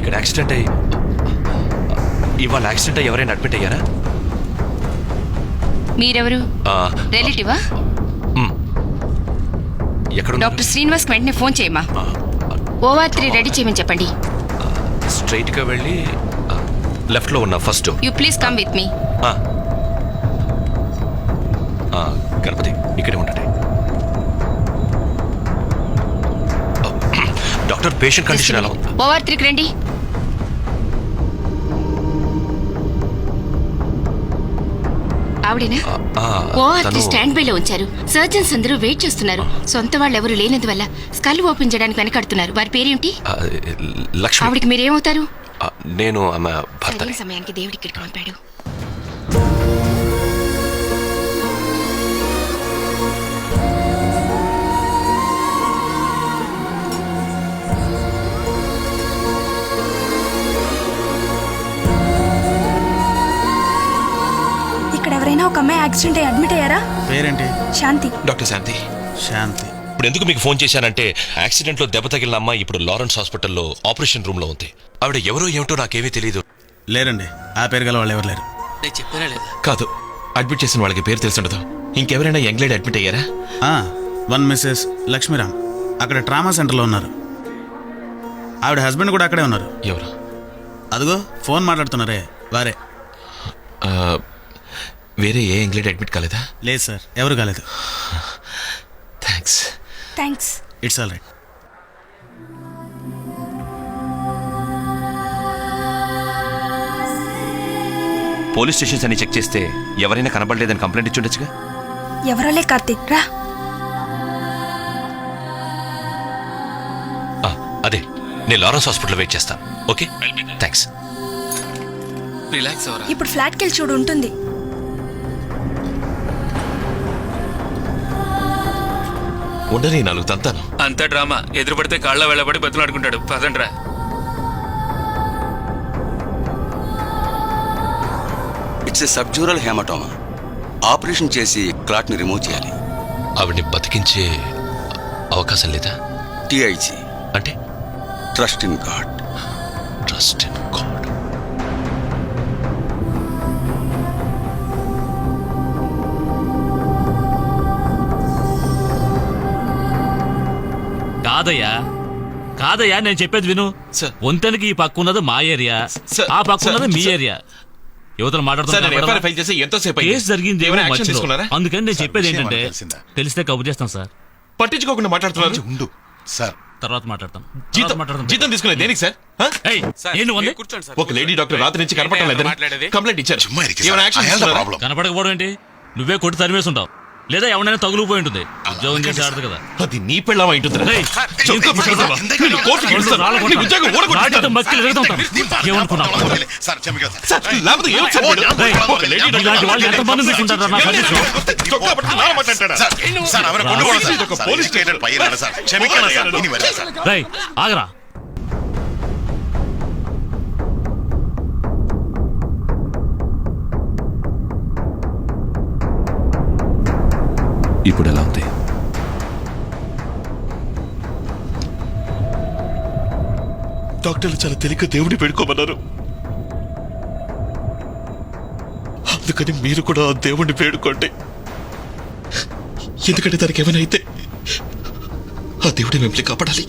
ఇక్కడ యాక్సిడెంట్ అయ్యి ఇవాళ యాక్సిడెంట్ అయ్యి ఎవరైనా అడ్మిట్ అయ్యారా? మీరెవరు? రిలేటివా? ఎక్కడ? డాక్టర్ శ్రీనివాస్ వెంటనే ఫోన్ చేయమా. OR3 రెడీ చేయమని చెప్పండి. స్ట్రైట్ గా వెళ్ళి లెఫ్ట్ లో ఉన్న first. You please come with me. Ganapati ఇక్కడే ఉండండి. డాక్టర్ పేషెంట్ కండిషన్ ఎలా ఉంది? OR3కి రండి. ఆవిడేనా? OR3 స్టాండ్ బై లో ఉంచారు. సర్జన్స్ అందరూ వెయిట్ చేస్తున్నారు. సొంత వాళ్ళు ఎవరు లేనందువల్ల స్కల్ ఓపెన్ చేయడానికి వెనకడుతున్నారు. వారి పేరేంటి? లక్ష్మి. ఆవిడికి మీరేమవుతారు? నేను ఆమె భర్త. సరైన సమయానికి దేవుడి ఇక్కడికి పంపాడు. ఇక్కడ ఎవరైనా ఒక అమ్మాయి యాక్సిడెంట్ అయ్యి అడ్మిట్ అయ్యారా? పేరేంటి? శాంతి. డాక్టర్ శాంతి. శాంతి. ఇప్పుడు ఎందుకు మీకు ఫోన్ చేశానంటే యాక్సిడెంట్ లో దెబ్బ తగిలిన అమ్మాయి ఇప్పుడు లారెన్స్ హాస్పిటల్లో ఆపరేషన్ రూమ్ లో ఉంది. ఆవిడ ఎవరో ఏమిటో నాకేమీ తెలియదు. లేరండి, ఆ పేరు గల వాళ్ళు ఎవరు లేరు. కాదు, అడ్మిట్ చేసిన వాళ్ళకి పేరు తెలుసుండదు. ఇంకెవరైనా యంగ్ లేడీ అడ్మిట్ అయ్యారా? 1 మిస్సెస్ లక్ష్మీరామ్ అక్కడ ట్రామా సెంటర్లో ఉన్నారు. ఆవిడ హస్బెండ్ కూడా అక్కడే ఉన్నారు. ఎవరు? అదిగో ఫోన్ మాట్లాడుతున్నారే వారే. వేరే ఏ యంగ్ లేడీ అడ్మిట్ కాలేదా? లేదు సార్, ఎవరు కాలేదు. Thanks. It's all right. Police stations అని చెక్ చేస్తే ఎవరైనా కనబడలేదని కంప్లైంట్ ఇచ్చి ఉండొచ్చుగా. ఎవరోలే కార్తీక్ రా. అదే నేను లారెన్స్ హాస్పిటల్ వెయిట్ చేస్తాను. Okay, thanks. రిలాక్స్ అవరా. ఇప్పుడు ఫ్లాట్కి వెళ్ళి చూడు, ఉంటుంది. ఉండని 4 తంతాను. అంతా డ్రామా. ఎదురుపడితే కాళ్ళ వెళ్ళబడి బతులాడుకుంటాడు. పదండ్రా. It's a సబ్జ్యూరల్ హేమటోమా. ఆపరేషన్ చేసి క్లాట్ని రిమూవ్ చేయాలి. ఆవిడ్ని బతికించే అవకాశం లేదా? TIG అంటే trust in God. Trust in God. కాదయ్యా నేను చెప్పేది విను. వంతెనకి ఈ పక్క ఉన్నది మా ఏరియా, ఆ పక్క ఉన్నది మీ ఏరియా. యువతలు మాట్లాడుతున్నారు. కేసు జరిగింది అందుకని నేను చెప్పేది ఏంటంటే తెలిస్తే కబుర్ చేస్తాం సార్. పట్టించుకోకుండా మాట్లాడుతున్నారు. ఉండు సార్, తర్వాత మాట్లాడతాం. జీతం తీసుకునే దేనికి సార్? ఒక లేడీ డాక్టర్ రాత్రి నుంచి కనపడటం లేదని కంప్లైంట్ ఇచ్చారు. కనపడకపోవడం ఏంటి? నువ్వే కొట్టి తరిమేసి ఉంటావు, లేదా ఎవరైనా తగులుపోయి ఉంటుంది. ఉద్యోగం చేసి ఆడదు కదా. అది నీ పెళ్ళామా ఉంటుంది. ఆగరా. ఇప్పుడు ఎలా ఉంది? డాక్టర్లు చాలా తెలియక దేవుడిని పెడుకోమన్నారు. అందుకని మీరు కూడా దేవుడిని పేడుకోండి. ఎందుకంటే దానికి ఏమైనా అయితే ఆ దేవుడి మిమ్మల్ని కాపాడాలి.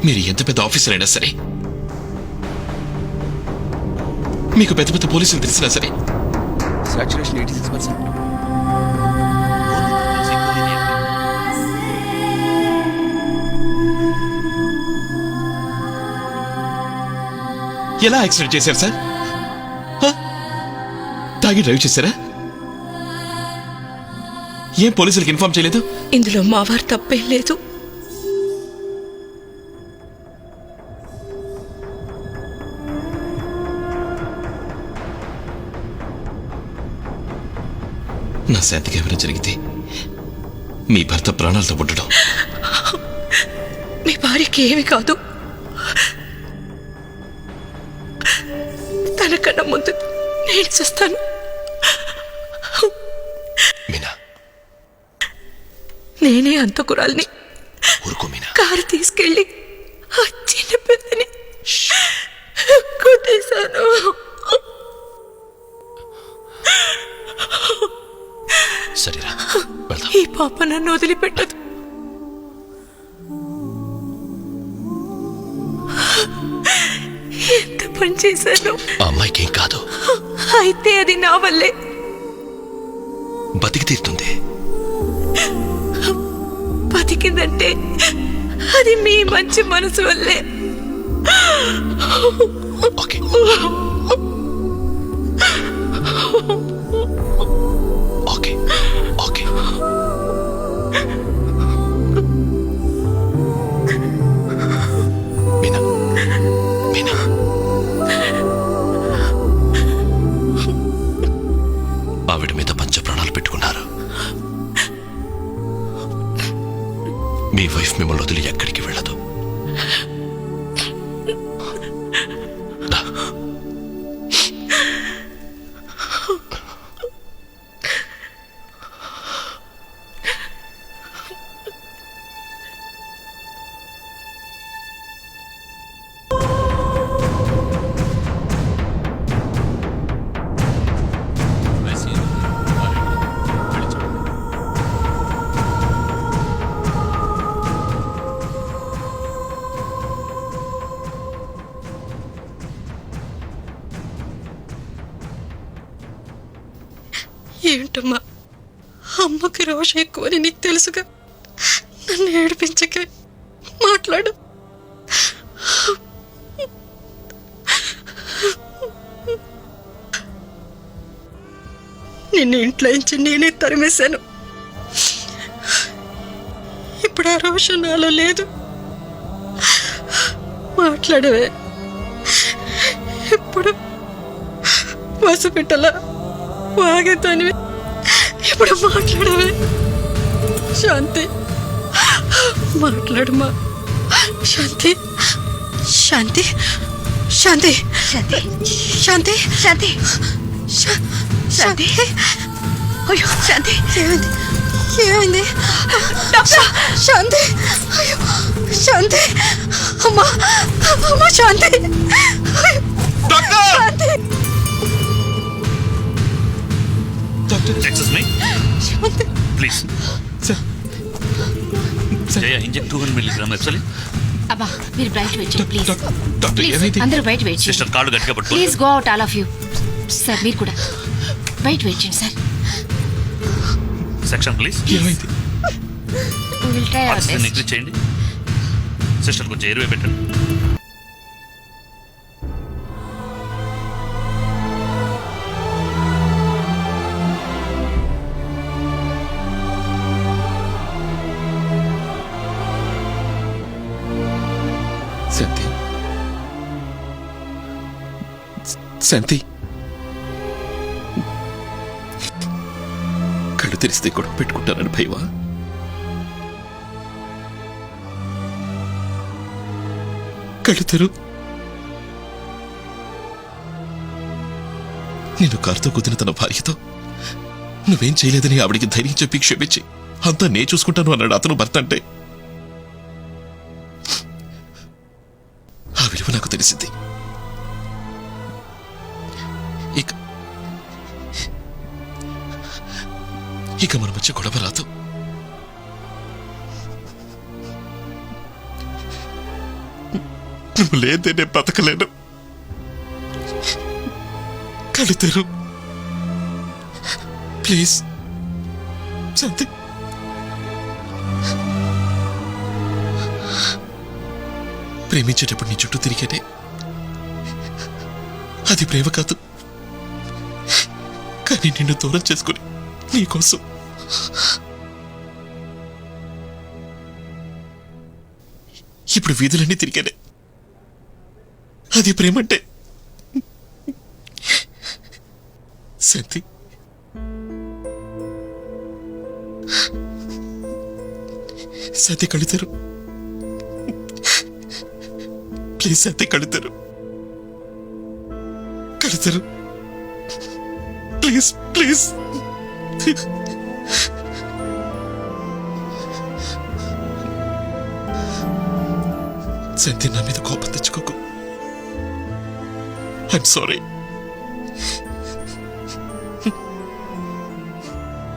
మీరు ఎంత పెద్ద ఆఫీసర్ అయినా సరే, మీకు పెద్ద పెద్ద పోలీసులు తెలిసినా సరే, సాచురేషన్ 86%. ఎలా యాక్సిడెంట్ చేశారు సార్? తాగి డ్రైవ్ చేశారా? ఏం పోలీసులకు ఇన్ఫార్మ్ చేయలేదు? ఇందులో మా వారు తప్పేం లేదు. నా శాంతికి ఏమైనా జరిగితే మీ భర్త ప్రాణాలతో ఉండడం. మీ భార్యకి ఏమి కాదు. తనకన్నా ముందు నేను చేస్తాను. మీనా, నేనే అంతకురాల్ని. ఊరుకో మీనా. కారు తీసుకెళ్ళి ఆ చిన్న పిల్లని కొట్టేశాను. సరేరా వెళ్దాం. ఈ పాప నన్ను వదిలిపెట్టదు. ఎంత పని చేశాను. ఆ అమ్మాయికి ఏం కాదు, అయితే అది నా వల్లే. బతికి తీరుతుంది. బతికిందంటే అది మీ మంచి మనసు వల్లే. Okay okay okay. Meena Meena, ఆవిడ మీద పంచ ప్రాణాలు పెట్టుకున్నారు. మీ వైఫ్ మిమ్మల్ని వదిలి ఎక్కడికి వెళ్ళదు. దా. ఏంటమ్మా, అమ్మకి రోషం ఎక్కువని నీకు తెలుసుగా. నన్ను ఏడిపించకే, మాట్లాడు. నిన్ను ఇంట్లో నుంచి నేనే తరిమేశాను. ఇప్పుడు ఆ రోషం నాలో లేదు. మాట్లాడవే. ఇప్పుడు పసిపిట్టలా వాగేదానివి, ఇప్పుడు మాట్లాడవే. శాంతి, మాట్లాడమా. శాంతి, శాంతి, శాంతి, శాంతి, శాంతి, శాంతి, శాంతి. అయ్యో శాంతి, ఏమైంది? ఏమైంది? శాంతి, అయ్యో శాంతి, అమ్మా అమ్మా శాంతి, శాంతి. Excuse me. Please. Jaya, inject 200 milligram actually. అబ్బా మీరు బయట వెయిట్ చేయండి ప్లీజ్. డాక్టర్ ప్లీజ్ ఏమైంది? అందరూ బయట వెయిట్ చేయండి. సిస్టర్ కాళ్ళు గట్టిగా పట్టుకో. Please go out all of you. Sir మీరు కూడా బయట వెయిట్ చేయండి సార్. Section please. ఏమైంది? We will try our oxygen best. Increase చేయండి. సిస్టర్ కొంచెం ఎరువే పెట్టండి. శాంతి, శాంతి, కళ్ళు తెరిస్తే గొడవ పెట్టుకుంటానని భయమా? కళ్ళు తెరు. నిన్ను కారుతో కుదిన తన భార్యతో నువ్వేం చేయలేదని ఆవిడికి ధైర్యం చెప్పి క్షమించి అంతా నే చూసుకుంటాను అన్నాడు అతను భర్త అంటే. ఆ విలువ నాకు తెలిసింది. ఇక మన మధ్య గొడవ రాదు. నువ్వు లేదే నేను బతకలేను. కళ్ళు తెరు ప్లీజ్. శాంతి, ప్రేమించేటప్పుడు నీ చుట్టూ తిరిగేనే అది ప్రేమ కాదు. కానీ నిన్ను దూరం చేసుకుని నీకోసం ఇప్పుడు వీధులన్నీ తిరిగానే అది ప్రేమంటే. శాంతి, శాంతి కళితారు ప్లీజ్. శాంతి కళితారు కళితారు ప్లీజ్ ప్లీజ్. శాంతి నా మీద కోపం తెచ్చుకోకు. I'm sorry.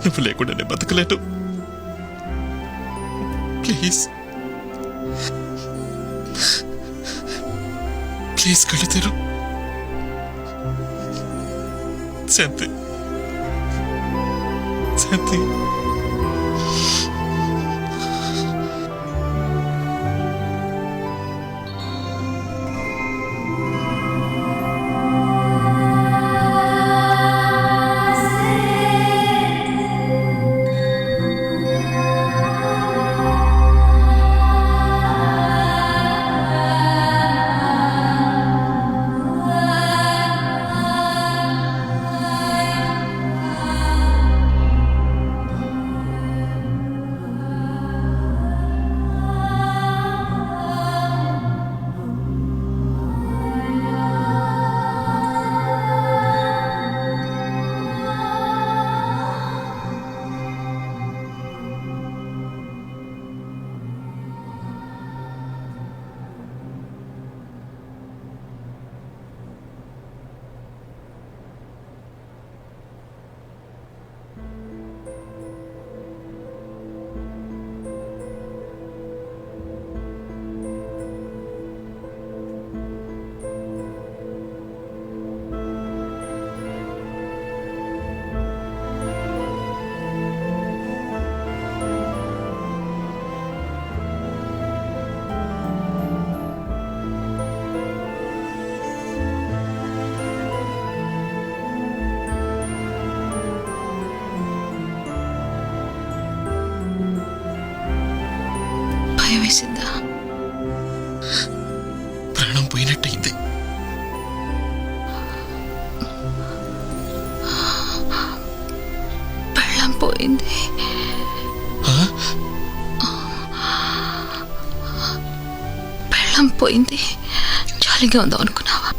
నువ్వు లేకుండా నేను బతకలేను. ప్లీజ్ ప్లీజ్ కళ్ళు తెరు. శాంతి శాంతి భయం వేసిందా? ప్రాణం పోయినట్టయింది. పెళ్ళం పోయింది. పెళ్ళం పోయింది. జాలీగా ఉందాం అనుకున్నావా?